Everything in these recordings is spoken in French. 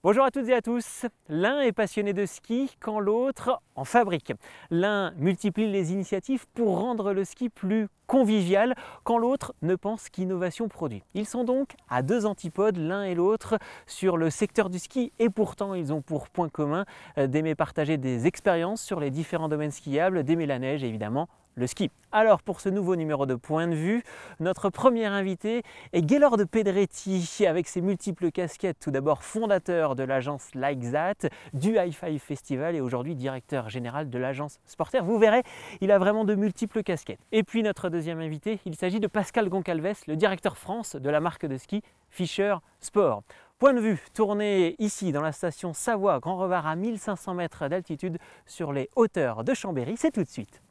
Bonjour à toutes et à tous. L'un est passionné de ski quand l'autre en fabrique. L'un multiplie les initiatives pour rendre le ski plus convivial quand l'autre ne pense qu'innovation produit. Ils sont donc à deux antipodes l'un et l'autre sur le secteur du ski et pourtant ils ont pour point commun d'aimer partager des expériences sur les différents domaines skiables, d'aimer la neige et évidemment le ski. Alors pour ce nouveau numéro de Point de vue, notre premier invité est Gaylord Pedretti avec ses multiples casquettes. Tout d'abord fondateur de l'agence Like That, du High Five Festival et aujourd'hui directeur général de l'agence Sporter. Vous verrez, il a vraiment de multiples casquettes. Et puis notre deuxième invité, il s'agit de Pascal Goncalves, le directeur France de la marque de ski Fischer Sport. Point de vue tourné ici dans la station Savoie Grand Revard à 1500 mètres d'altitude sur les hauteurs de Chambéry. C'est tout de suite.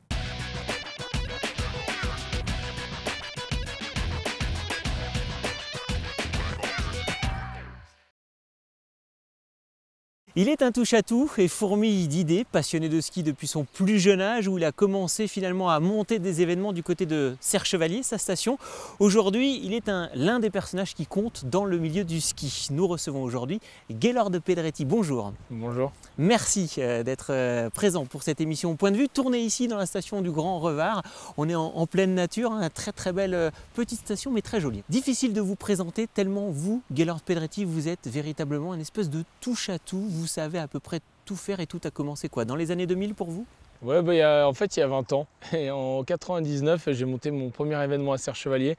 Il est un touche-à-tout et fourmille d'idées, passionné de ski depuis son plus jeune âge où il a commencé finalement à monter des événements du côté de Serre-Chevalier, sa station. Aujourd'hui, il est l'un des personnages qui compte dans le milieu du ski. Nous recevons aujourd'hui Gaylord Pedretti. Bonjour. Bonjour. Merci d'être présent pour cette émission Point de vue, tournée ici dans la station du Grand Revard. On est en pleine nature, une très belle petite station mais très jolie. Difficile de vous présenter tellement vous, Gaylord Pedretti, vous êtes véritablement une espèce de touche-à-tout. Vous savez à peu près tout faire et tout a commencé quoi, dans les années 2000 pour vous? Ouais, en fait, il y a 20 ans. Et en 99, j'ai monté mon premier événement à Serre-Chevalier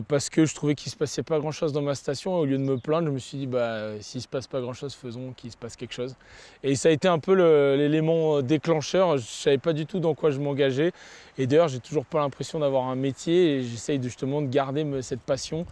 parce que je trouvais qu'il ne se passait pas grand-chose dans ma station. Au lieu de me plaindre, je me suis dit, s'il ne se passe pas grand-chose, faisons qu'il se passe quelque chose. Et ça a été un peu l'élément déclencheur. Je ne savais pas du tout dans quoi je m'engageais. Et d'ailleurs, j'ai toujours pas l'impression d'avoir un métier. Et j'essaye justement de garder cette passion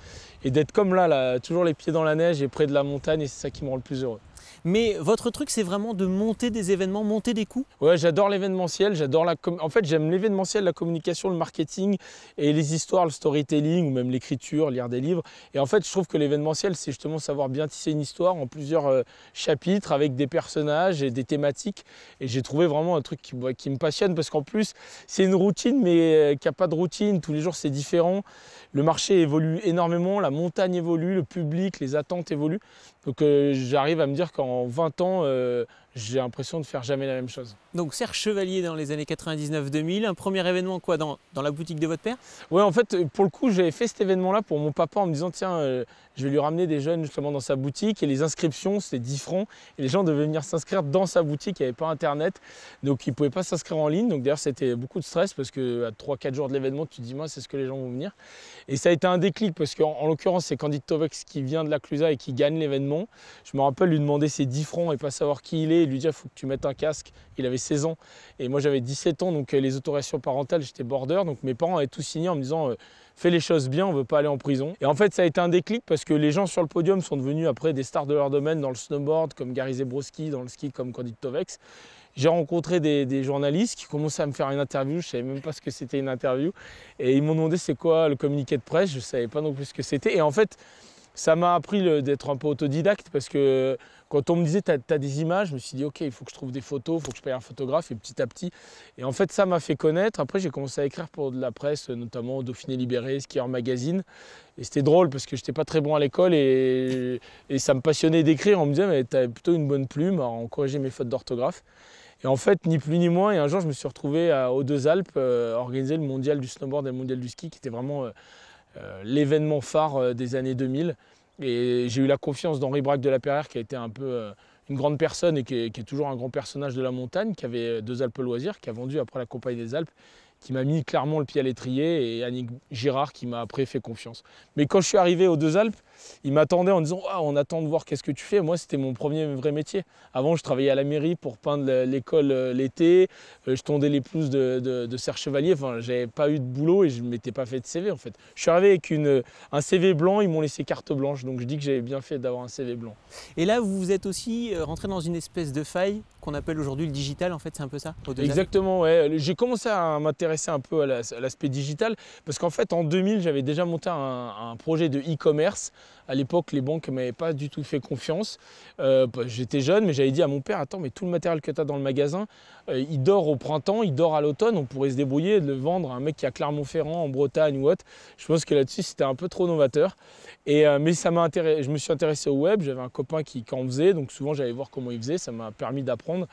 et d'être comme là, toujours les pieds dans la neige et près de la montagne. Et c'est ça qui me rend le plus heureux. Mais votre truc, c'est vraiment de monter des événements, monter des coups? Ouais, j'adore l'événementiel, en fait, j'aime l'événementiel, la communication, le marketing et les histoires, le storytelling ou même l'écriture, lire des livres. Et en fait, je trouve que l'événementiel, c'est justement savoir bien tisser une histoire en plusieurs chapitres avec des personnages et des thématiques. Et j'ai trouvé vraiment un truc qui me passionne parce qu'en plus, c'est une routine mais qui n'a pas de routine. Tous les jours, c'est différent. Le marché évolue énormément, la montagne évolue, le public, les attentes évoluent. Donc j'arrive à me dire qu'en 20 ans, j'ai l'impression de faire jamais la même chose. Donc Serre-Chevalier dans les années 99-2000, un premier événement quoi dans la boutique de votre père? Ouais, en fait, pour le coup, j'avais fait cet événement-là pour mon papa en me disant tiens, je vais lui ramener des jeunes justement dans sa boutique et les inscriptions, c'était 10 francs et les gens devaient venir s'inscrire dans sa boutique, il n'y avait pas internet, donc ils ne pouvaient pas s'inscrire en ligne. Donc d'ailleurs, c'était beaucoup de stress parce qu'à 3-4 jours de l'événement, tu te dis moi, c'est ce que les gens vont venir. Et ça a été un déclic parce qu'en l'occurrence, c'est Candide Tovex qui vient de la Clusaz et qui gagne l'événement. Je me rappelle lui demander ses 10 francs et pas savoir qui il est et lui dire il faut que tu mettes un casque. Il avait 16 ans et moi j'avais 17 ans, donc les autorisations parentales, j'étais border. Donc mes parents avaient tout signé en me disant fais les choses bien, on ne veut pas aller en prison. Et en fait, ça a été un déclic parce que les gens sur le podium sont devenus après des stars de leur domaine dans le snowboard, comme Gary Zebrowski, dans le ski comme Candide Tovex. J'ai rencontré des journalistes qui commençaient à me faire une interview, je ne savais même pas ce que c'était une interview. Et ils m'ont demandé c'est quoi le communiqué de presse, je ne savais pas non plus ce que c'était. Et en fait, ça m'a appris d'être un peu autodidacte parce que quand on me disait tu as des images, je me suis dit ok, il faut que je trouve des photos, il faut que je paye un photographe et petit à petit. Et en fait ça m'a fait connaître. Après j'ai commencé à écrire pour de la presse, notamment Dauphiné Libéré, Skieur Magazine. Et c'était drôle parce que je n'étais pas très bon à l'école et ça me passionnait d'écrire. On me disait mais tu as plutôt une bonne plume, alors on corrigeait mes fautes d'orthographe. Et en fait, ni plus ni moins, et un jour je me suis retrouvé aux Deux-Alpes, organiser le mondial du snowboard et le mondial du ski, qui était vraiment l'événement phare des années 2000. Et j'ai eu la confiance d'Henri Braque de la Perrière, qui a été un peu une grande personne et qui est toujours un grand personnage de la montagne, qui avait Deux-Alpes Loisirs, qui a vendu après la Compagnie des Alpes, qui m'a mis clairement le pied à l'étrier, et Annick Girard qui m'a après fait confiance. Mais quand je suis arrivé aux Deux-Alpes, ils m'attendaient en disant oh, on attend de voir qu'est-ce que tu fais. Moi, c'était mon premier vrai métier. Avant, je travaillais à la mairie pour peindre l'école l'été. Je tondais les pelouses de Serre-Chevalier. Enfin, j'avais pas eu de boulot et je ne m'étais pas fait de CV en fait. Je suis arrivé avec un CV blanc, ils m'ont laissé carte blanche. Donc je dis que j'avais bien fait d'avoir un CV blanc. Et là, vous êtes aussi rentré dans une espèce de faille qu'on appelle aujourd'hui le digital. En fait, c'est un peu ça aux Deux-Alpes. Exactement, ouais. J'ai commencé à m'intéresser un peu à l'aspect digital parce qu'en fait, en 2000, j'avais déjà monté un projet de e-commerce À l'époque, les banques ne m'avaient pas du tout fait confiance. J'étais jeune, mais j'avais dit à mon père, attends, mais tout le matériel que tu as dans le magasin, il dort au printemps, il dort à l'automne, on pourrait se débrouiller et de le vendre à un mec qui est à Clermont-Ferrand, en Bretagne ou autre. Je pense que là-dessus, c'était un peu trop novateur. Mais je me suis intéressé au web, j'avais un copain qui en faisait, donc souvent j'allais voir comment il faisait, ça m'a permis d'apprendre.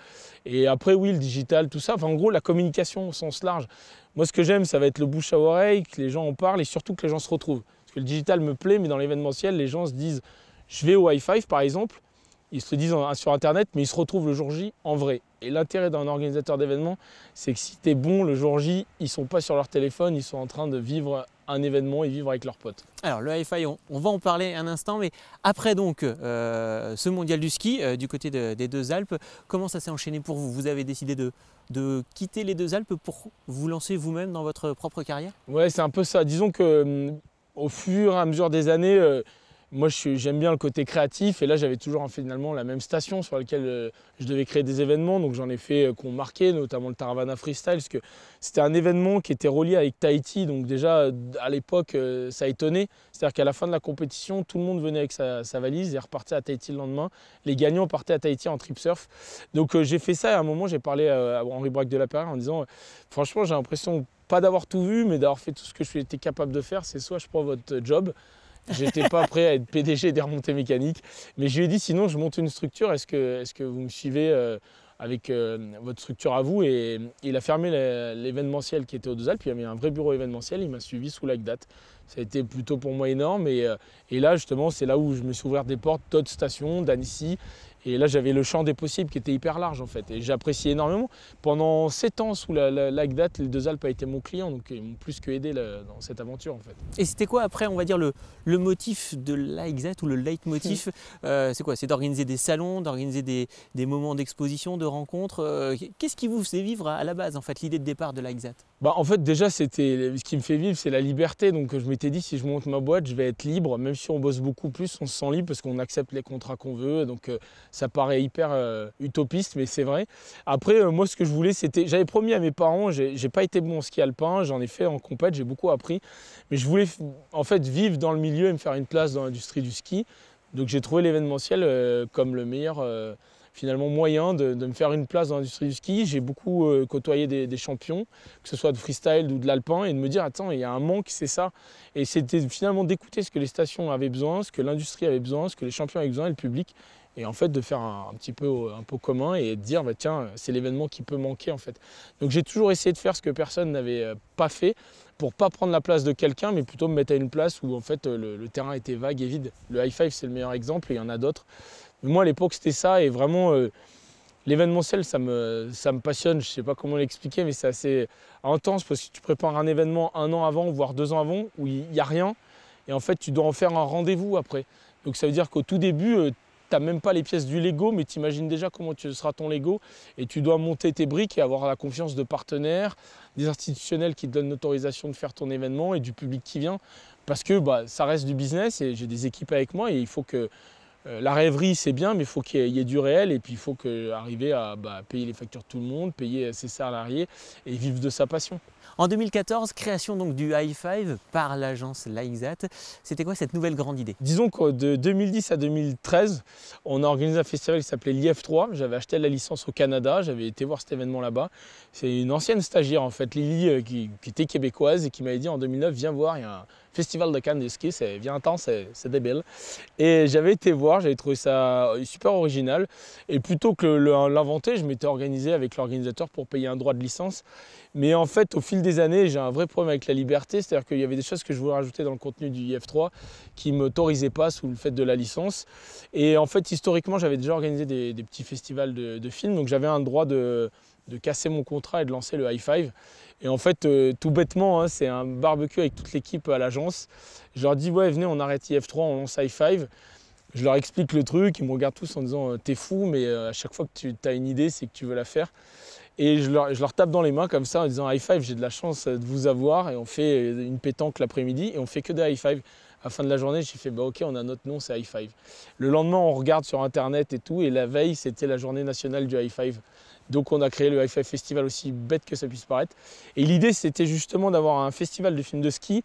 Et après, oui, le digital, tout ça, enfin, en gros, la communication au sens large. Moi, ce que j'aime, ça va être le bouche à oreille, que les gens en parlent et surtout que les gens se retrouvent. Parce que le digital me plaît, mais dans l'événementiel, les gens se disent, je vais au High Five par exemple, ils se le disent sur Internet, mais ils se retrouvent le jour J en vrai. Et l'intérêt d'un organisateur d'événements, c'est que si tu es bon le jour J, ils ne sont pas sur leur téléphone, ils sont en train de vivre un événement et vivre avec leurs potes. Alors le Hi-Fi, on va en parler un instant, mais après donc ce mondial du ski du côté des Deux Alpes, comment ça s'est enchaîné pour vous? Vous avez décidé de quitter les Deux Alpes pour vous lancer vous-même dans votre propre carrière? Ouais, c'est un peu ça. Disons que au fur et à mesure des années, moi j'aime bien le côté créatif et là j'avais toujours finalement la même station sur laquelle je devais créer des événements, donc j'en ai fait qui ont marqué, notamment le Taravana Freestyle, parce que c'était un événement qui était relié avec Tahiti, donc déjà à l'époque ça étonnait, c'est-à-dire qu'à la fin de la compétition, tout le monde venait avec sa valise et repartait à Tahiti le lendemain, les gagnants partaient à Tahiti en trip surf, donc j'ai fait ça et à un moment j'ai parlé à Henri Braque de la Perrière en disant franchement j'ai l'impression pas d'avoir tout vu mais d'avoir fait tout ce que je étais capable de faire, c'est soit je prends votre job. J'étais pas prêt à être PDG des remontées mécaniques, mais je lui ai dit sinon je monte une structure, est-ce que vous me suivez avec votre structure à vous? Et il a fermé l'événementiel qui était aux Deux Alpes, il a mis un vrai bureau événementiel, il m'a suivi sous Like That. Ça a été plutôt pour moi énorme et là justement c'est là où je me suis ouvert des portes d'autres stations, d'Annecy. Et là, j'avais le champ des possibles qui était hyper large en fait. Et j'appréciais énormément. Pendant 7 ans sous la Like That, les Deux Alpes a été mon client, donc ils m'ont plus que aidé dans cette aventure en fait. Et c'était quoi après, on va dire, le motif de Like That ou le leitmotiv? C'est quoi? C'est d'organiser des salons, d'organiser des moments d'exposition, de rencontres. Qu'est-ce qui vous faisait vivre à la base en fait, l'idée de départ de Like That? En fait déjà ce qui me fait vivre c'est la liberté, donc je m'étais dit si je monte ma boîte je vais être libre, même si on bosse beaucoup plus on se sent libre parce qu'on accepte les contrats qu'on veut, donc ça paraît hyper utopiste mais c'est vrai. Après moi ce que je voulais c'était, j'avais promis à mes parents, j'ai pas été bon en ski alpin, j'en ai fait en compète, j'ai beaucoup appris, mais je voulais en fait vivre dans le milieu et me faire une place dans l'industrie du ski, donc j'ai trouvé l'événementiel comme le meilleur finalement moyen de me faire une place dans l'industrie du ski. J'ai beaucoup côtoyé des champions, que ce soit de freestyle ou de l'alpin, et de me dire attends, il y a un manque, c'est ça. Et c'était finalement d'écouter ce que les stations avaient besoin, ce que l'industrie avait besoin, ce que les champions avaient besoin et le public. Et en fait de faire un petit peu un pot commun et de dire tiens, c'est l'événement qui peut manquer en fait. Donc j'ai toujours essayé de faire ce que personne n'avait pas fait pour pas prendre la place de quelqu'un, mais plutôt me mettre à une place où en fait le terrain était vague et vide. Le High Five c'est le meilleur exemple et il y en a d'autres. Mais moi à l'époque c'était ça et vraiment l'événementiel ça me passionne, je sais pas comment l'expliquer mais c'est assez intense parce que tu prépares un événement 1 an avant voire 2 ans avant où il n'y a rien et en fait tu dois en faire un rendez-vous après. Donc ça veut dire qu'au tout début tu n'as même pas les pièces du Lego mais tu imagines déjà comment sera ton Lego et tu dois monter tes briques et avoir la confiance de partenaires, des institutionnels qui te donnent l'autorisation de faire ton événement et du public qui vient parce que ça reste du business et j'ai des équipes avec moi et il faut que la rêverie c'est bien mais il faut qu'il y ait du réel et puis il faut arriver à payer les factures de tout le monde, payer ses salariés et vivre de sa passion. En 2014, création donc du High Five par l'agence Like That. C'était quoi cette nouvelle grande idée? Disons que de 2010 à 2013, on a organisé un festival qui s'appelait l'IF3. J'avais acheté la licence au Canada, j'avais été voir cet événement là-bas. C'est une ancienne stagiaire en fait, Lily, qui était québécoise et qui m'avait dit en 2009, viens voir, il y a un festival de Cannes de ski, viens-t'en, c'est débile. Et j'avais été voir, j'avais trouvé ça super original. Et plutôt que l'inventer, je m'étais organisé avec l'organisateur pour payer un droit de licence. Mais en fait, au fil des années, j'ai un vrai problème avec la liberté, c'est-à-dire qu'il y avait des choses que je voulais rajouter dans le contenu du IF3 qui ne m'autorisaient pas sous le fait de la licence. Et en fait, historiquement, j'avais déjà organisé des petits festivals de films, donc j'avais un droit de casser mon contrat et de lancer le High Five. Et en fait, tout bêtement, c'est un barbecue avec toute l'équipe à l'agence. Je leur dis, ouais, venez, on arrête IF3, on lance High Five. Je leur explique le truc, ils me regardent tous en disant, t'es fou, mais à chaque fois que tu as une idée, c'est que tu veux la faire. Et je leur tape dans les mains comme ça en disant High Five, j'ai de la chance de vous avoir. Et on fait une pétanque l'après-midi et on fait que des High Five. À la fin de la journée, j'ai fait ok, on a notre nom, c'est High Five. Le lendemain, on regarde sur internet et tout. Et la veille, c'était la journée nationale du High Five. Donc on a créé le High Five Festival, aussi bête que ça puisse paraître. Et l'idée, c'était justement d'avoir un festival de films de ski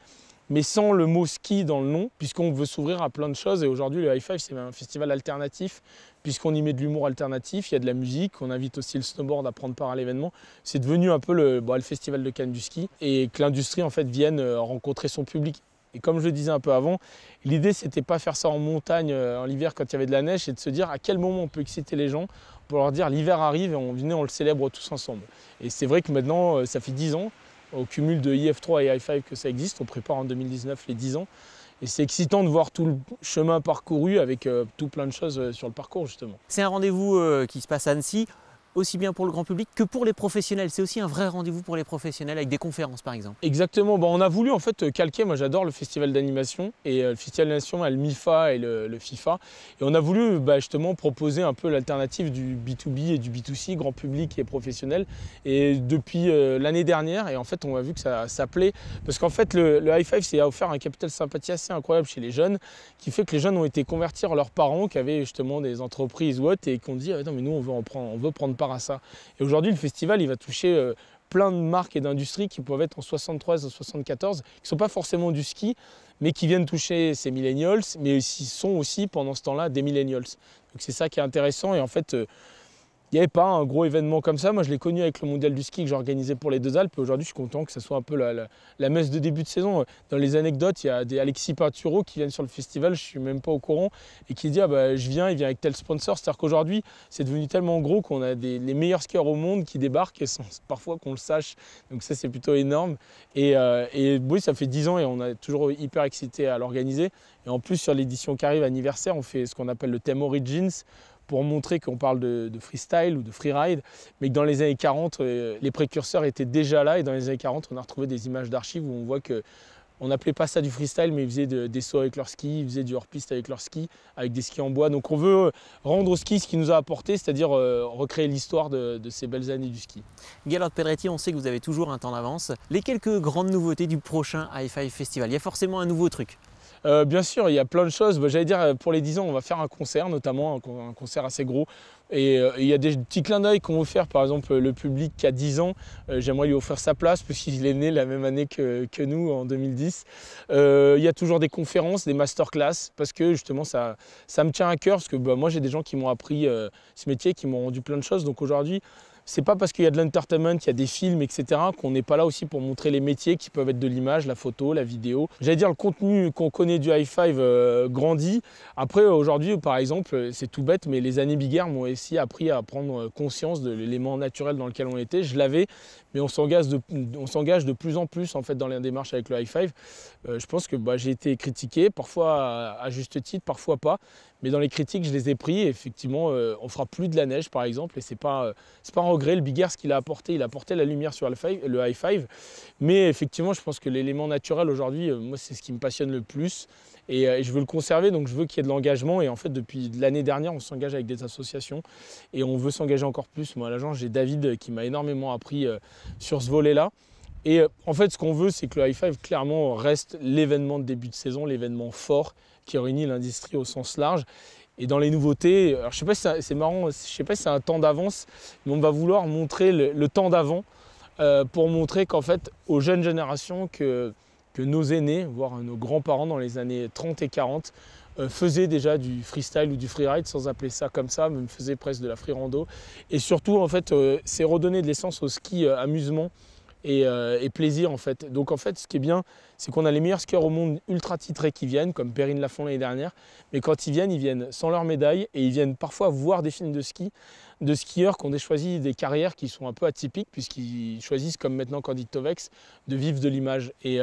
mais sans le mot ski dans le nom, puisqu'on veut s'ouvrir à plein de choses. Et aujourd'hui, le High Five, c'est un festival alternatif, puisqu'on y met de l'humour alternatif, il y a de la musique, on invite aussi le snowboard à prendre part à l'événement. C'est devenu un peu le festival de Cannes du ski, et que l'industrie en fait vienne rencontrer son public. Et comme je le disais un peu avant, l'idée c'était pas faire ça en montagne en hiver quand il y avait de la neige, c'est de se dire à quel moment on peut exciter les gens pour leur dire l'hiver arrive et on le célèbre tous ensemble. Et c'est vrai que maintenant ça fait 10 ans, au cumul de IF3 et High Five que ça existe, on prépare en 2019 les 10 ans. Et c'est excitant de voir tout le chemin parcouru avec tout plein de choses sur le parcours justement. C'est un rendez-vous qui se passe à Annecy, aussi bien pour le grand public que pour les professionnels. C'est aussi un vrai rendez-vous pour les professionnels avec des conférences par exemple. Exactement, bon, on a voulu en fait calquer, moi j'adore le festival d'animation et le festival d'animation a le MIFA et le FIFA et on a voulu justement proposer un peu l'alternative du B2B et du B2C, grand public et professionnel et depuis l'année dernière et en fait on a vu que ça plaît parce qu'en fait le High Five c'est offert un capital sympathie assez incroyable chez les jeunes qui fait que les jeunes ont été convertir leurs parents qui avaient justement des entreprises ou autres et qui ont dit ah, non mais nous on veut prendre part à ça. Et aujourd'hui le festival il va toucher plein de marques et d'industries qui peuvent être en 73 ou 74, qui ne sont pas forcément du ski, mais qui viennent toucher ces millennials, mais qui sont aussi pendant ce temps-là des millennials. Donc c'est ça qui est intéressant et en fait il n'y avait pas un gros événement comme ça. Moi, je l'ai connu avec le mondial du ski que j'ai organisé pour les Deux Alpes. Aujourd'hui, je suis content que ce soit un peu la messe de début de saison. Dans les anecdotes, il y a des Alexis Pinturo qui viennent sur le festival, je ne suis même pas au courant, et qui dit je viens, il vient avec tel sponsor. C'est-à-dire qu'aujourd'hui, c'est devenu tellement gros qu'on a les meilleurs skieurs au monde qui débarquent et sans parfois qu'on le sache. Donc ça, c'est plutôt énorme. Et oui, ça fait 10 ans et on est toujours hyper excité à l'organiser. Et en plus, sur l'édition qui arrive, anniversaire, on fait ce qu'on appelle le thème Origins, pour montrer qu'on parle de freestyle ou de freeride, mais que dans les années 40, les précurseurs étaient déjà là, et dans les années 40, on a retrouvé des images d'archives où on voit qu'on n'appelait pas ça du freestyle, mais ils faisaient des sauts avec leurs skis, ils faisaient du hors-piste avec leurs skis, avec des skis en bois. Donc on veut rendre au ski ce qu'il nous a apporté, c'est-à-dire recréer l'histoire de ces belles années du ski. Gaël Pedretti, on sait que vous avez toujours un temps d'avance. Les quelques grandes nouveautés du prochain High Five Festival, il y a forcément un nouveau truc. Bien sûr, il y a plein de choses. J'allais dire, pour les 10 ans, on va faire un concert, notamment un concert assez gros. Et il y a des petits clins d'œil qu'on veut faire. Par exemple, le public qui a 10 ans, j'aimerais lui offrir sa place, puisqu'il est né la même année que nous, en 2010. Il y a toujours des conférences, des masterclass, parce que justement, ça me tient à cœur, parce que moi, j'ai des gens qui m'ont appris ce métier, qui m'ont rendu plein de choses. Donc aujourd'hui, c'est pas parce qu'il y a de l'entertainment, qu'il y a des films, etc., qu'on n'est pas là aussi pour montrer les métiers qui peuvent être de l'image, la photo, la vidéo. J'allais dire, le contenu qu'on connaît du High Five grandit. Après, aujourd'hui, par exemple, c'est tout bête, mais les années Big Air m'ont aussi appris à prendre conscience de l'élément naturel dans lequel on était. Je l'avais, mais on s'engage de plus en plus en fait, dans la démarche avec le High Five. Je pense que j'ai été critiqué, parfois à juste titre, parfois pas. Mais dans les critiques, je les ai pris. Et effectivement, on fera plus de la neige, par exemple. Et c'est pas un regret. Le Big Air, ce qu'il a apporté, il a apporté la lumière sur le High Five. Mais effectivement, je pense que l'élément naturel aujourd'hui, moi, c'est ce qui me passionne le plus. Et je veux le conserver, donc je veux qu'il y ait de l'engagement. Et en fait, depuis l'année dernière, on s'engage avec des associations. Et on veut s'engager encore plus. Moi, à l'agence, j'ai David qui m'a énormément appris sur ce volet-là. Et en fait, ce qu'on veut, c'est que le High Five, clairement, reste l'événement de début de saison, l'événement fort qui réunit l'industrie au sens large. Et dans les nouveautés, alors je ne sais pas si c'est marrant, je ne sais pas si c'est un temps d'avance, mais on va vouloir montrer le temps d'avant pour montrer qu'en fait, aux jeunes générations, que nos aînés, voire nos grands-parents dans les années 30 et 40, faisaient déjà du freestyle ou du freeride, sans appeler ça comme ça, même faisaient presque de la free rando. Et surtout, en fait, c'est redonner de l'essence au ski amusement et plaisir en fait. Donc en fait ce qui est bien c'est qu'on a les meilleurs skieurs au monde ultra titrés qui viennent comme Perrine Lafont l'année dernière, mais quand ils viennent sans leur médaille et ils viennent parfois voir des films de ski de skieurs qui ont choisi des carrières qui sont un peu atypiques puisqu'ils choisissent comme maintenant Candide Tovex de vivre de l'image et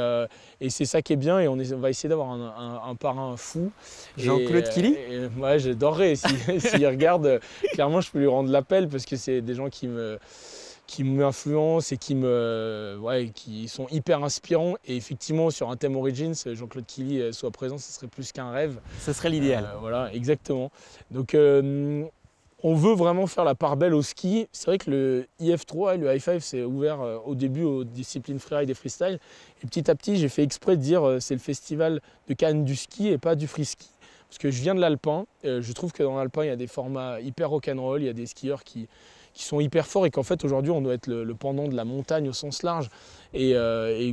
c'est ça qui est bien et on va essayer d'avoir un parrain fou. Jean-Claude Killy. Ouais, j'adorerais s'il regarde, clairement je peux lui rendre l'appel parce que c'est des gens qui m'influencent et qui sont hyper inspirants. Et effectivement, sur un thème Origins, Jean-Claude Killy soit présent, ce serait plus qu'un rêve. Ce serait l'idéal. Voilà, exactement. Donc, on veut vraiment faire la part belle au ski. C'est vrai que le IF3 et le High Five, c'est ouvert au début aux disciplines freeride et freestyle. Et petit à petit, j'ai fait exprès de dire c'est le festival de Cannes du ski et pas du free ski. Parce que je viens de l'alpin. Je trouve que dans l'alpin, il y a des formats hyper rock'n'roll. Il y a des skieurs qui qui sont hyper forts et qu'en fait aujourd'hui on doit être le pendant de la montagne au sens large. Et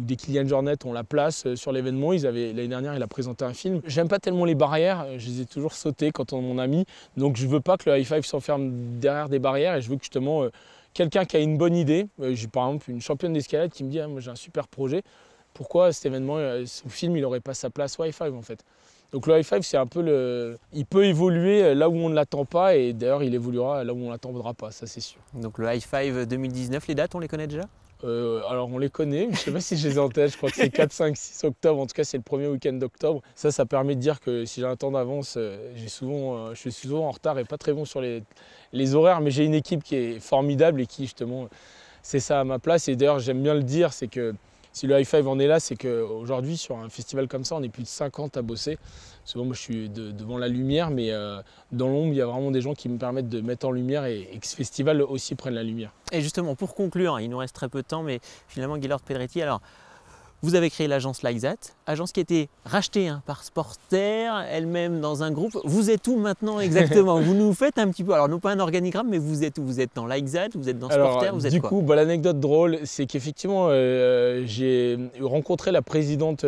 dès Kylian Jornet, on la place sur l'événement. L'année dernière, il a présenté un film. J'aime pas tellement les barrières, je les ai toujours sautées quand on m'en a mis. Donc je veux pas que le high five s'enferme derrière des barrières et je veux que justement quelqu'un qui a une bonne idée, j'ai par exemple une championne d'escalade qui me dit moi j'ai un super projet, pourquoi cet événement, ce film, il n'aurait pas sa place au high five en fait. Donc le high five, c'est un peu il peut évoluer là où on ne l'attend pas et d'ailleurs il évoluera là où on ne l'attendra pas, ça c'est sûr. Donc le high five 2019, les dates, on les connaît déjà? Alors on les connaît, je ne sais pas si je les ai en tête, je crois que c'est 4, 5, 6 octobre, en tout cas c'est le premier week-end d'octobre. Ça permet de dire que si j'ai un temps d'avance, je suis souvent en retard et pas très bon sur les horaires, mais j'ai une équipe qui est formidable et qui justement, c'est ça à ma place. Et d'ailleurs j'aime bien le dire, c'est que si le high five en est là, c'est qu'aujourd'hui sur un festival comme ça, on est plus de 50 à bosser. Souvent moi je suis devant la lumière, mais dans l'ombre, il y a vraiment des gens qui me permettent de mettre en lumière et que ce festival aussi prenne la lumière. Et justement, pour conclure, il nous reste très peu de temps, mais finalement, Gaylord Pedretti, alors, vous avez créé l'agence Like That, agence qui a été rachetée par Sporter, elle-même dans un groupe. Vous êtes où maintenant exactement? Vous nous faites un petit peu, alors non pas un organigramme, mais vous êtes où? Vous êtes dans Like That, vous êtes dans Sporter, vous êtes du quoi? coup, l'anecdote drôle, c'est qu'effectivement, j'ai rencontré la présidente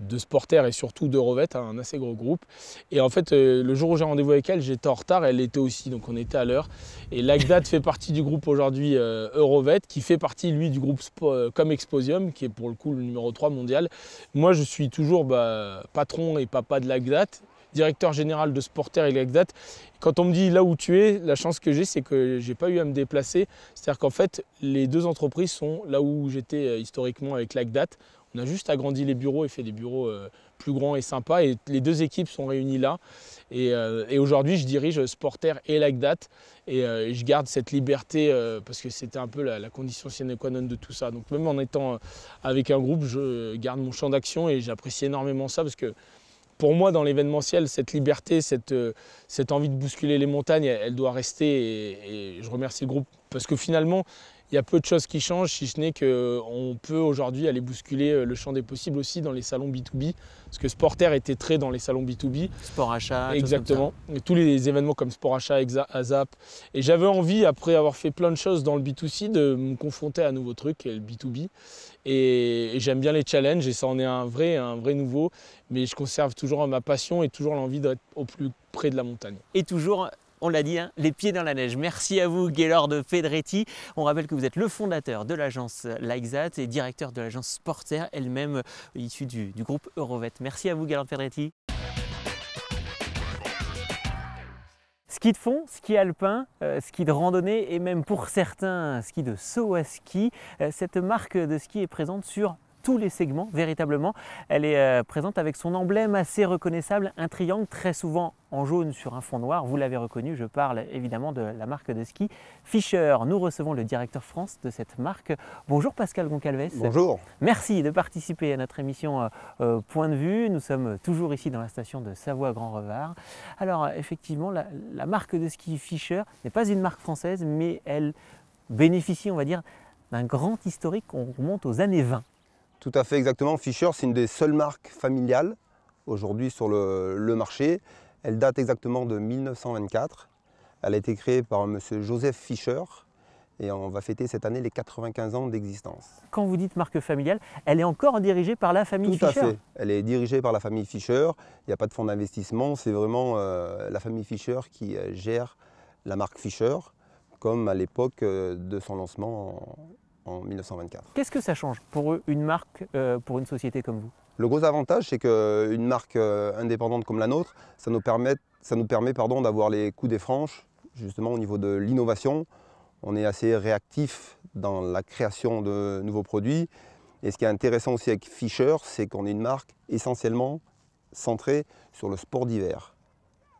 de Sporter et surtout d'Eurovet, un assez gros groupe. Et en fait, le jour où j'ai rendez-vous avec elle, j'étais en retard, elle était aussi, donc on était à l'heure. Et Like That fait partie du groupe aujourd'hui Eurovet, qui fait partie, lui, du groupe Comexposium, qui est pour le coup le numéro 3 mondial. Moi, je suis toujours patron et papa de Like That, directeur général de Sporter et Like That. Quand on me dit là où tu es, la chance que j'ai, c'est que je n'ai pas eu à me déplacer. C'est-à-dire qu'en fait, les deux entreprises sont là où j'étais historiquement avec Like That. On a juste agrandi les bureaux et fait des bureaux plus grands et sympas. Et les deux équipes sont réunies là. Et aujourd'hui, je dirige Sporter et Like That. Et je garde cette liberté parce que c'était un peu la condition sine qua non de tout ça. Donc même en étant avec un groupe, je garde mon champ d'action et j'apprécie énormément ça parce que pour moi, dans l'événementiel, cette liberté, cette envie de bousculer les montagnes, elle doit rester. Et je remercie le groupe parce que finalement, il y a peu de choses qui changent, si ce n'est qu'on peut aujourd'hui aller bousculer le champ des possibles aussi dans les salons B2B. Parce que Sporter était très dans les salons B2B. Sport achat, exactement. Et tous les événements comme Sport Achat, ASAP. Et j'avais envie, après avoir fait plein de choses dans le B2C, de me confronter à un nouveau truc, le B2B. Et j'aime bien les challenges et ça en est un vrai nouveau. Mais je conserve toujours ma passion et toujours l'envie d'être au plus près de la montagne. Et toujours, on l'a dit, les pieds dans la neige. Merci à vous, Gaylord Pedretti. On rappelle que vous êtes le fondateur de l'agence Like That et directeur de l'agence Sporter, elle-même issue du groupe Eurovet. Merci à vous, Gaylord Pedretti. Ski de fond, ski alpin, ski de randonnée et même pour certains, ski de saut à ski. Cette marque de ski est présente sur tous les segments, véritablement. Elle est présente avec son emblème assez reconnaissable, un triangle très souvent en jaune sur un fond noir. Vous l'avez reconnu, je parle évidemment de la marque de ski Fischer. Nous recevons le directeur France de cette marque. Bonjour Pascal Goncalves. Bonjour. Merci de participer à notre émission Point de vue. Nous sommes toujours ici dans la station de Savoie-Grand-Revard. Alors effectivement, la marque de ski Fischer n'est pas une marque française, mais elle bénéficie, on va dire, d'un grand historique. On remonte aux années 20. Tout à fait, exactement. Fischer, c'est une des seules marques familiales aujourd'hui sur le marché. Elle date exactement de 1924. Elle a été créée par M. Joseph Fischer et on va fêter cette année les 95 ans d'existence. Quand vous dites marque familiale, elle est encore dirigée par la famille Fischer? Tout à fait. Elle est dirigée par la famille Fischer. Il n'y a pas de fonds d'investissement. C'est vraiment la famille Fischer qui gère la marque Fischer, comme à l'époque de son lancement en 1924. Qu'est-ce que ça change pour eux, une marque, pour une société comme vous? Le gros avantage, c'est qu'une marque indépendante comme la nôtre, ça nous permet d'avoir les coups des franches, justement au niveau de l'innovation. On est assez réactif dans la création de nouveaux produits. Et ce qui est intéressant aussi avec Fischer, c'est qu'on est une marque essentiellement centrée sur le sport d'hiver.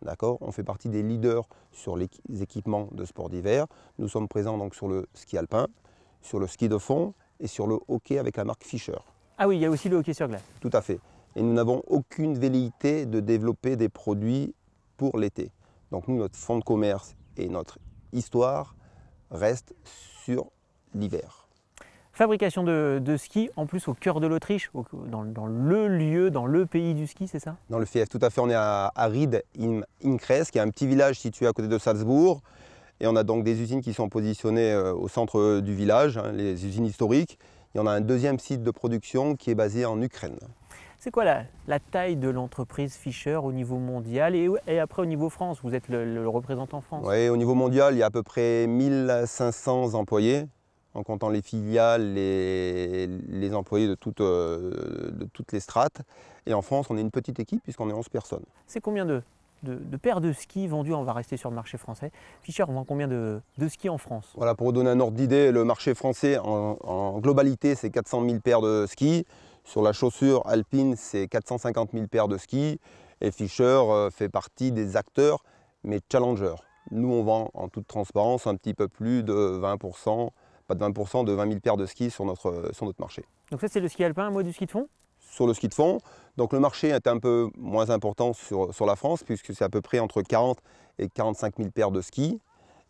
D'accord ? On fait partie des leaders sur les équipements de sport d'hiver. Nous sommes présents donc sur le ski alpin, sur le ski de fond et sur le hockey avec la marque Fischer. Ah oui, il y a aussi le hockey sur glace. Tout à fait. Et nous n'avons aucune velléité de développer des produits pour l'été. Donc nous, notre fonds de commerce et notre histoire restent sur l'hiver. Fabrication de ski, en plus au cœur de l'Autriche, dans le lieu, dans le pays du ski, c'est ça? Dans le fief, tout à fait. On est à Ried im Innkreis, qui est un petit village situé à côté de Salzbourg. Et on a donc des usines qui sont positionnées au centre du village, hein, les usines historiques. Et on a un deuxième site de production qui est basé en Ukraine. C'est quoi la taille de l'entreprise Fischer au niveau mondial et après au niveau France? Vous êtes le représentant France. Oui, au niveau mondial, il y a à peu près 1500 employés, en comptant les filiales, les employés de toutes les strates. Et en France, on est une petite équipe puisqu'on est 11 personnes. C'est combien de paires de skis vendus? On va rester sur le marché français. Fischer vend combien de skis en France? Voilà, pour vous donner un ordre d'idée, le marché français en globalité, c'est 400 000 paires de skis. Sur la chaussure alpine, c'est 450 000 paires de skis. Et Fischer fait partie des acteurs, mais challengers. Nous, on vend en toute transparence un petit peu plus de 20%, pas de 20%, de 20 000 paires de skis sur notre marché. Donc ça, c'est le ski alpin, moi du ski de fond? Sur le ski de fond, donc le marché est un peu moins important sur la France, puisque c'est à peu près entre 40 et 45 000 paires de skis.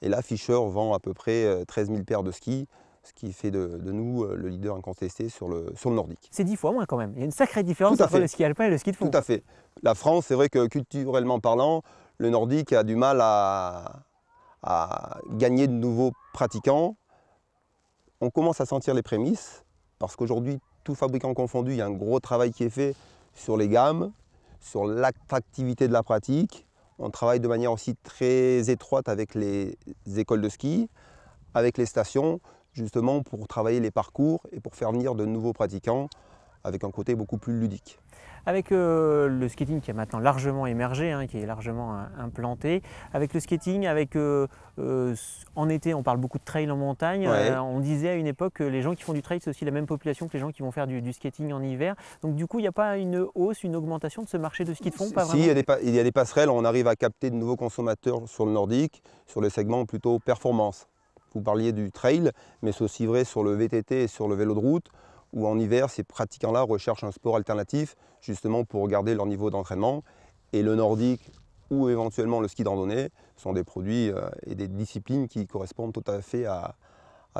Et là, Fischer vend à peu près 13 000 paires de skis, ce qui fait de nous le leader incontesté sur le nordique. C'est 10 fois moins quand même. Il y a une sacrée différence entre le ski alpin et le ski de fond. Tout à fait. La France, c'est vrai que culturellement parlant, le nordique a du mal à gagner de nouveaux pratiquants. On commence à sentir les prémices, parce qu'aujourd'hui, tout fabricant confondu, il y a un gros travail qui est fait sur les gammes, sur l'attractivité de la pratique. On travaille de manière aussi très étroite avec les écoles de ski, avec les stations, justement pour travailler les parcours et pour faire venir de nouveaux pratiquants avec un côté beaucoup plus ludique. Avec le skating qui a maintenant largement émergé, hein, qui est largement implanté, avec le skating, en été on parle beaucoup de trail en montagne, Ouais. On disait à une époque que les gens qui font du trail c'est aussi la même population que les gens qui vont faire du skating en hiver, donc du coup il n'y a pas une hausse, une augmentation de ce marché de ski de fond? Pas Si, vraiment. il y a des passerelles, on arrive à capter de nouveaux consommateurs sur le nordique, sur le segment plutôt performance. Vous parliez du trail, mais c'est aussi vrai sur le VTT et sur le vélo de route, où en hiver, ces pratiquants-là recherchent un sport alternatif, justement pour garder leur niveau d'entraînement. Et le nordique ou éventuellement le ski de randonnée sont des produits et des disciplines qui correspondent tout à fait à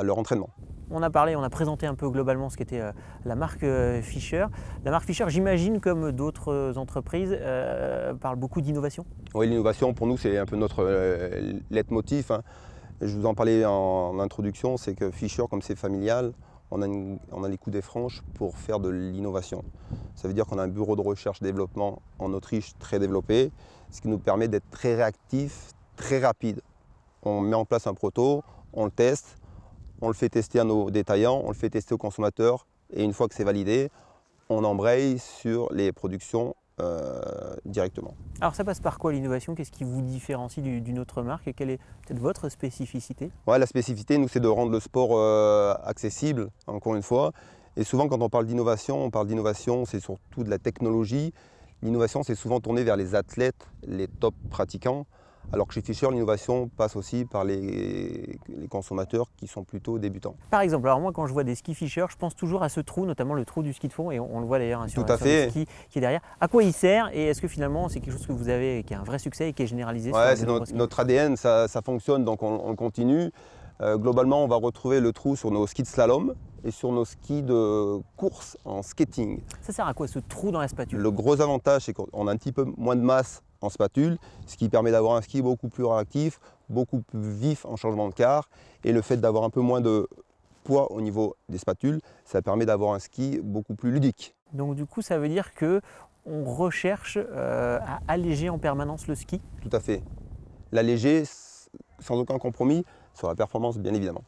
leur entraînement. On a présenté un peu globalement ce qu'était la marque Fischer. La marque Fischer, j'imagine, comme d'autres entreprises, parle beaucoup d'innovation. Oui, l'innovation, pour nous, c'est un peu notre leitmotiv, hein. Je vous en parlais en introduction, c'est que Fischer, comme c'est familial, on a les coups des franches pour faire de l'innovation. Ça veut dire qu'on a un bureau de recherche-développement en Autriche très développé, ce qui nous permet d'être très réactifs, très rapides. On met en place un proto, on le teste, on le fait tester à nos détaillants, on le fait tester aux consommateurs, et une fois que c'est validé, on embraye sur les productions directement. Alors ça passe par quoi l'innovation? Qu'est-ce qui vous différencie d'une autre marque? Et quelle est peut-être votre spécificité? Ouais, la spécificité, nous, c'est de rendre le sport accessible, encore une fois. Et souvent, quand on parle d'innovation, c'est surtout de la technologie. L'innovation, c'est souvent tourné vers les athlètes, les top pratiquants. Alors que chez Fischer, l'innovation passe aussi par les consommateurs qui sont plutôt débutants. Par exemple, alors moi quand je vois des skis Fischer, je pense toujours à ce trou, notamment le trou du ski de fond, et on le voit d'ailleurs hein, sur Tout à le fait. ski qui est derrière. À quoi il sert et est-ce que finalement c'est quelque chose que vous avez, qui a un vrai succès et qui est généralisé sur Ouais, de c'est nombreux skis? notre ADN, ça fonctionne, donc on continue. Globalement, on va retrouver le trou sur nos skis de slalom et sur nos skis de course en skating. Ça sert à quoi ce trou dans la spatule? Le gros avantage, c'est qu'on a un petit peu moins de masse en spatule, ce qui permet d'avoir un ski beaucoup plus réactif, beaucoup plus vif en changement de quart. Et le fait d'avoir un peu moins de poids au niveau des spatules, ça permet d'avoir un ski beaucoup plus ludique. Donc du coup ça veut dire que on recherche à alléger en permanence le ski? Tout à fait. L'alléger sans aucun compromis sur la performance, bien évidemment.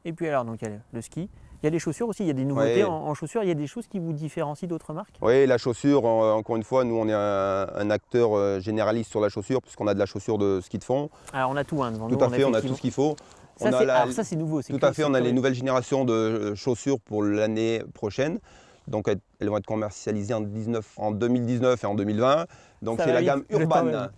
Et puis alors, donc il y a le ski, il y a les chaussures aussi, il y a des nouveautés Ouais. en chaussures, il y a des choses qui vous différencient d'autres marques? Oui, la chaussure, encore une fois, nous on est un acteur généraliste sur la chaussure, puisqu'on a de la chaussure de ski de fond. Alors on a tout devant nous. Tout à fait, on a tout ce qu'il faut. Ça, alors ça c'est nouveau. Tout à fait, on a les nouvelles générations de chaussures pour l'année prochaine. Donc elles vont être commercialisées en 2019 et en 2020. Donc c'est la gamme Urban.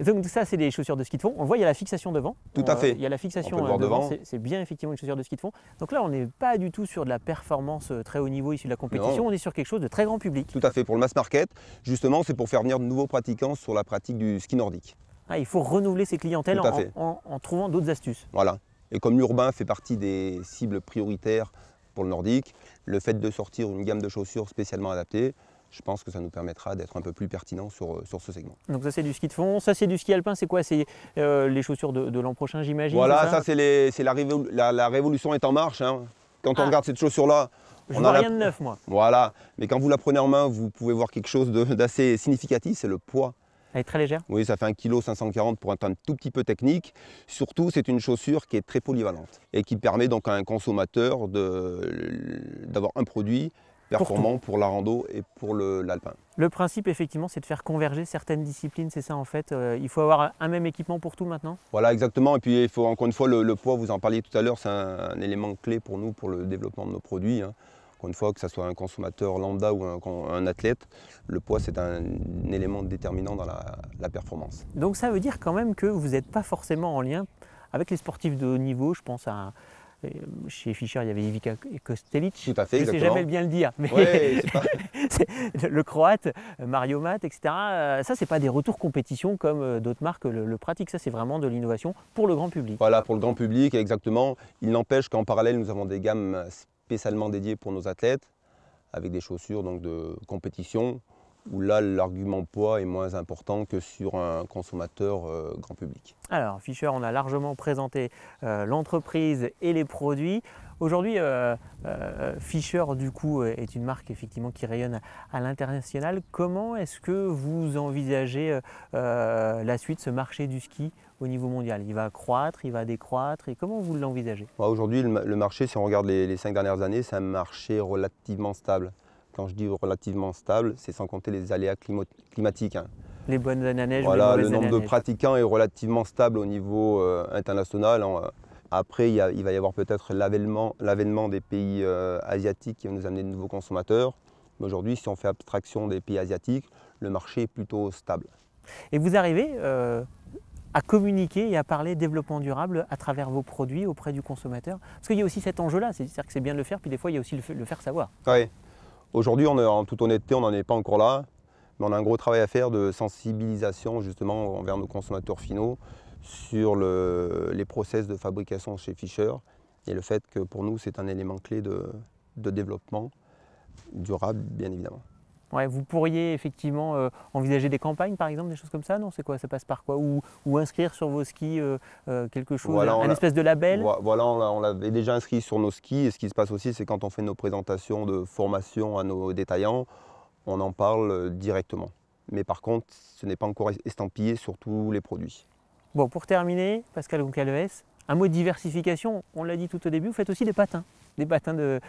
Et donc ça c'est des chaussures de ski de fond. On le voit, il y a la fixation devant. Tout à fait. Il y a la fixation On peut le voir devant. C'est bien effectivement une chaussure de ski de fond. Donc là on n'est pas du tout sur de la performance très haut niveau issue de la compétition. Non. On est sur quelque chose de très grand public. Tout à fait, pour le mass market. Justement, c'est pour faire venir de nouveaux pratiquants sur la pratique du ski nordique. Ah, il faut renouveler ses clientèles Tout à fait. en trouvant d'autres astuces. Voilà. Et comme l'urbain fait partie des cibles prioritaires pour le nordique, le fait de sortir une gamme de chaussures spécialement adaptée je pense que ça nous permettra d'être un peu plus pertinent sur ce segment. Donc ça c'est du ski de fond, ça c'est du ski alpin, c'est quoi? C'est les chaussures de l'an prochain j'imagine? Voilà, ça c'est la révolution est en marche. Hein. Quand on regarde cette chaussure-là, je vois rien de neuf moi. Voilà, mais quand vous la prenez en main, vous pouvez voir quelque chose d'assez significatif, c'est le poids. Elle est très légère? Oui, ça fait 1,540 kg pour être un tout petit peu technique. Surtout, c'est une chaussure qui est très polyvalente et qui permet donc à un consommateur d'avoir un produit performant pour la rando et pour l'alpin. Le principe, effectivement, c'est de faire converger certaines disciplines, c'est ça en fait. Il faut avoir un même équipement pour tout maintenant? Voilà, exactement. Et puis, il faut encore une fois, le poids, vous en parliez tout à l'heure, c'est un élément clé pour nous, pour le développement de nos produits. Hein. Encore une fois, que ce soit un consommateur lambda ou un athlète, le poids, c'est un élément déterminant dans la performance. Donc ça veut dire quand même que vous n'êtes pas forcément en lien avec les sportifs de haut niveau, je pense à... Chez Fischer, il y avait Ivica Kostelic. Tout à fait, je ne sais jamais bien le dire, mais ouais, le croate, Mario Mat, etc. Ça, ce n'est pas des retours compétition comme d'autres marques le pratiquent. Ça, c'est vraiment de l'innovation pour le grand public. Voilà, pour le grand public, exactement. Il n'empêche qu'en parallèle, nous avons des gammes spécialement dédiées pour nos athlètes, avec des chaussures donc, de compétition, où là, l'argument poids est moins important que sur un consommateur grand public. Alors, Fischer, on a largement présenté l'entreprise et les produits. Aujourd'hui, Fischer, du coup, est une marque effectivement qui rayonne à l'international. Comment est-ce que vous envisagez la suite, ce marché du ski au niveau mondial? Il va croître, il va décroître, et comment vous l'envisagez? Aujourd'hui, le marché, si on regarde les 5 dernières années, c'est un marché relativement stable. Quand je dis relativement stable, c'est sans compter les aléas climatiques. Hein. Les bonnes années à neige. Voilà, ou les le nombre de pratiquants est relativement stable au niveau international. Après, il va y avoir peut-être l'avènement des pays asiatiques qui vont nous amener de nouveaux consommateurs. Mais aujourd'hui, si on fait abstraction des pays asiatiques, le marché est plutôt stable. Et vous arrivez à communiquer et à parler développement durable à travers vos produits auprès du consommateur? Parce qu'il y a aussi cet enjeu-là, c'est-à-dire que c'est bien de le faire, puis des fois, il y a aussi le faire savoir. Oui. Aujourd'hui, en toute honnêteté, on n'en est pas encore là, mais on a un gros travail à faire de sensibilisation justement envers nos consommateurs finaux sur les process de fabrication chez Fischer et le fait que pour nous, c'est un élément clé de développement durable, bien évidemment. Ouais, vous pourriez effectivement envisager des campagnes, par exemple, des choses comme ça, non? C'est quoi? Ça passe par quoi? Ou inscrire sur vos skis quelque chose, voilà, un espèce de label? Voilà, on l'avait déjà inscrit sur nos skis. Et ce qui se passe aussi, c'est quand on fait nos présentations de formation à nos détaillants, on en parle directement. Mais par contre, ce n'est pas encore estampillé sur tous les produits. Bon, pour terminer, Pascal Goncalves, un mot de diversification. On l'a dit tout au début, vous faites aussi des patins de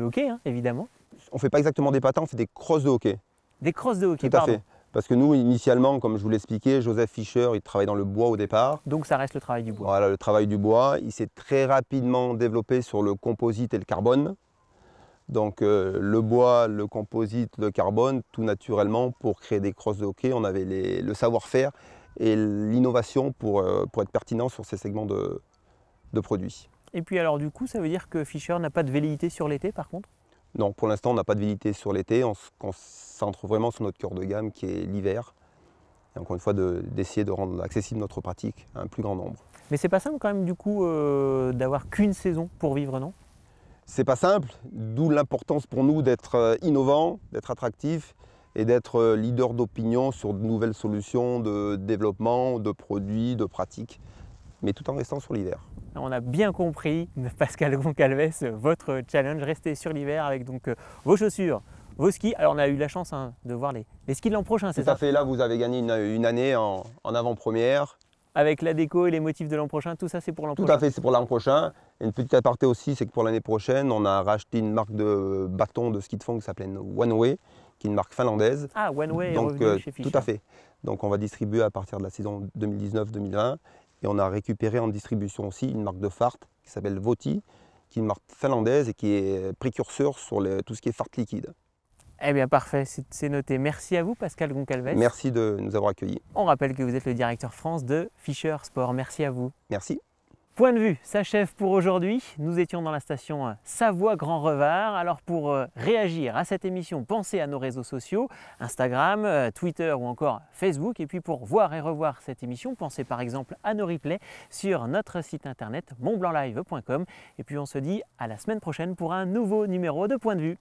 hockey, hein, évidemment. On ne fait pas exactement des patins, on fait des crosses de hockey. Des crosses de hockey, Tout à fait. Parce que nous, initialement, comme je vous l'expliquais, Joseph Fischer, il travaille dans le bois au départ. Donc ça reste le travail du bois. Voilà, le travail du bois. Il s'est très rapidement développé sur le composite et le carbone. Donc le bois, le composite, le carbone, tout naturellement, pour créer des crosses de hockey, on avait le savoir-faire et l'innovation pour être pertinent sur ces segments de produits. Et puis alors du coup, ça veut dire que Fischer n'a pas de velléité sur l'été par contre? Non, pour l'instant, on n'a pas de velléité sur l'été. On se concentre vraiment sur notre cœur de gamme qui est l'hiver. Et encore une fois, d'essayer de rendre accessible notre pratique à un plus grand nombre. Mais c'est pas simple quand même du coup d'avoir qu'une saison pour vivre, non? C'est pas simple, d'où l'importance pour nous d'être innovant, d'être attractif et d'être leader d'opinion sur de nouvelles solutions de développement, de produits, de pratiques, mais tout en restant sur l'hiver. On a bien compris, Pascal Goncalves, votre challenge, restez sur l'hiver avec donc vos chaussures, vos skis. Alors on a eu la chance de voir les skis de l'an prochain, c'est ça? Tout à fait, là vous avez gagné une année en avant-première. Avec la déco et les motifs de l'an prochain, tout ça c'est pour l'an prochain? Tout à fait, c'est pour l'an prochain. Et une petite aparté aussi, c'est que pour l'année prochaine, on a racheté une marque de bâtons de ski de fond qui s'appelle One Way, qui est une marque finlandaise. Ah, One Way est donc, revenu chez Fischer. Tout à fait. Donc on va distribuer à partir de la saison 2019-2020. Et on a récupéré en distribution aussi une marque de fart qui s'appelle Voti, qui est une marque finlandaise et qui est précurseur sur tout ce qui est fart liquide. Eh bien parfait, c'est noté. Merci à vous Pascal Goncalves. Merci de nous avoir accueillis. On rappelle que vous êtes le directeur France de Fischer Sport. Merci à vous. Merci. Point de vue s'achève pour aujourd'hui. Nous étions dans la station Savoie-Grand-Revard. Alors pour réagir à cette émission, pensez à nos réseaux sociaux, Instagram, Twitter ou encore Facebook. Et puis pour voir et revoir cette émission, pensez par exemple à nos replays sur notre site internet montblanclive.com. Et puis on se dit à la semaine prochaine pour un nouveau numéro de Point de vue.